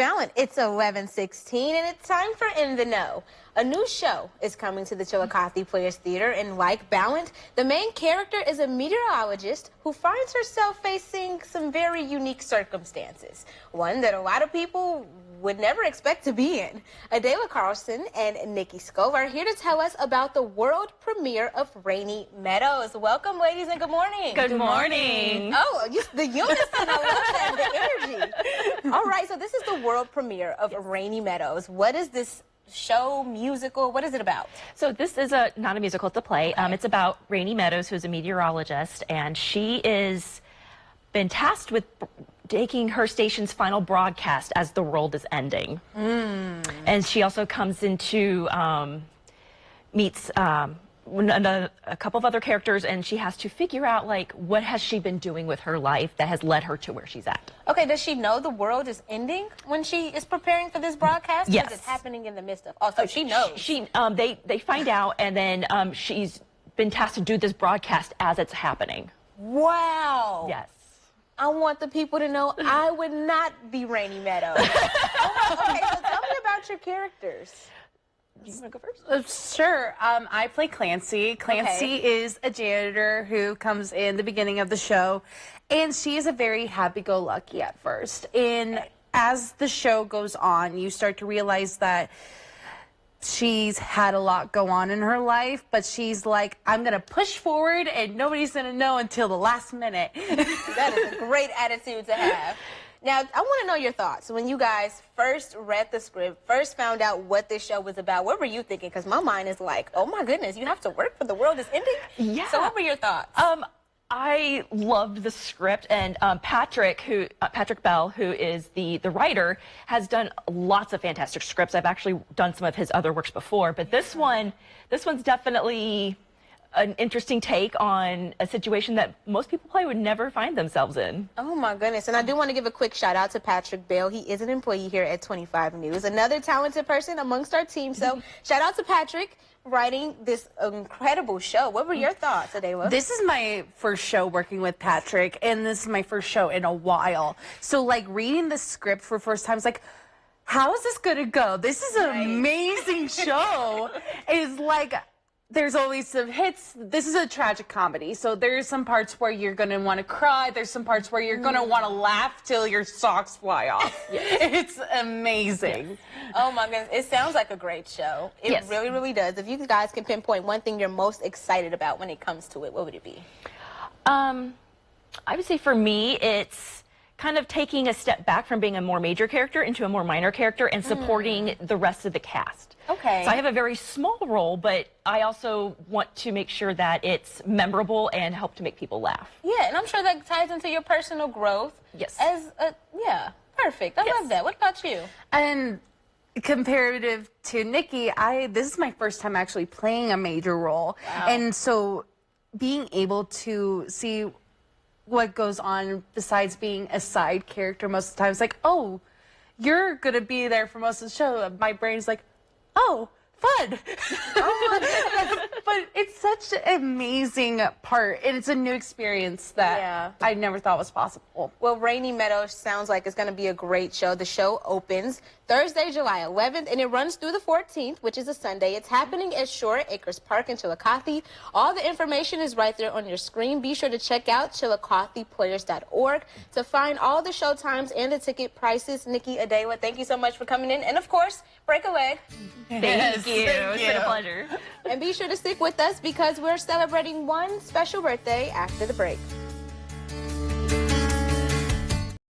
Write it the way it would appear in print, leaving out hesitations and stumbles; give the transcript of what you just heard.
Ballant. It's 11:16 and it's time for In the Know. A new show is coming to the Chillicothe Players Theater, and like Ballant, the main character is a meteorologist who finds herself facing some very unique circumstances. One that a lot of people would never expect to be in. Adela Carlson and Nikki Scove are here to tell us about the world premiere of Rainey Meadows. Welcome, ladies, and good morning. Good morning. Oh, the unison, I love that, the energy. All right, so this is the world premiere of Rainey Meadows. What is this show, musical? What is it about? So this is not a musical, it's a play. Okay. It's about Rainey Meadows, who's a meteorologist, and she is been tasked with taking her station's final broadcast as the world is ending. And she also comes into, meets a couple of other characters, and she has to figure out, like, what has she been doing with her life that has led her to where she's at. Okay, does she know the world is ending when she is preparing for this broadcast? Yes. Because it's happening in the midst of... Oh, so she knows. They find out, and then she's been tasked to do this broadcast as it's happening. Wow. Yes. I want the people to know I would not be Rainey Meadows. Okay, so tell me about your characters. You want to go first? Sure. I play Clancy. Clancy is a janitor who comes in the beginning of the show, and she is a very happy-go-lucky at first. And as the show goes on, you start to realize that she's had a lot go on in her life, but she's like, I'm going to push forward, and nobody's going to know until the last minute. That is a great attitude to have. Now, I want to know your thoughts. When you guys first read the script, first found out what this show was about, what were you thinking? Because my mind is like, oh my goodness, you have to work for the world is ending? Yeah. So what were your thoughts? I loved the script, and Patrick Bell, who is the writer, has done lots of fantastic scripts. I've actually done some of his other works before, but this one's definitely an interesting take on a situation that most people probably would never find themselves in. Oh my goodness. And I do want to give a quick shout out to Patrick Bell. He is an employee here at 25 News, another talented person amongst our team. So shout out to Patrick writing this incredible show. What were your thoughts, Adela? This is my first show working with Patrick, and this is my first show in a while. So, like, reading the script for the first time, it's like, how is this going to go? This is an amazing show. It's like... There's always some hits. This is a tragic comedy, so there's some parts where you're going to want to cry. There's some parts where you're going to want to laugh till your socks fly off. It's amazing. Yes. Oh, my goodness. It sounds like a great show. It really, really does. If you guys can pinpoint one thing you're most excited about when it comes to it, what would it be? I would say for me, it's kind of taking a step back from being a more major character into a more minor character and supporting the rest of the cast. Okay. So I have a very small role, but I also want to make sure that it's memorable and help to make people laugh. Yeah, and I'm sure that ties into your personal growth. Yes. Yeah, perfect. I love that. What about you? And comparative to Nikki, this is my first time actually playing a major role. Wow. And so being able to see what goes on besides being a side character most of the time, it's like, oh, you're going to be there for most of the show. My brain's like, oh, fun. Oh my goodness. But it's such an amazing part, and it's a new experience that I never thought was possible. Well, Rainey Meadows sounds like it's going to be a great show. The show opens Thursday, July 11th, and it runs through the 14th, which is a Sunday. It's happening at Shore Acres Park in Chillicothe. All the information is right there on your screen. Be sure to check out chillicotheplayers.org to find all the show times and the ticket prices. Nikki, Adela, thank you so much for coming in. And, of course, break a leg. Thank you. It's been a pleasure. And be sure to stick with us because we're celebrating one special birthday after the break.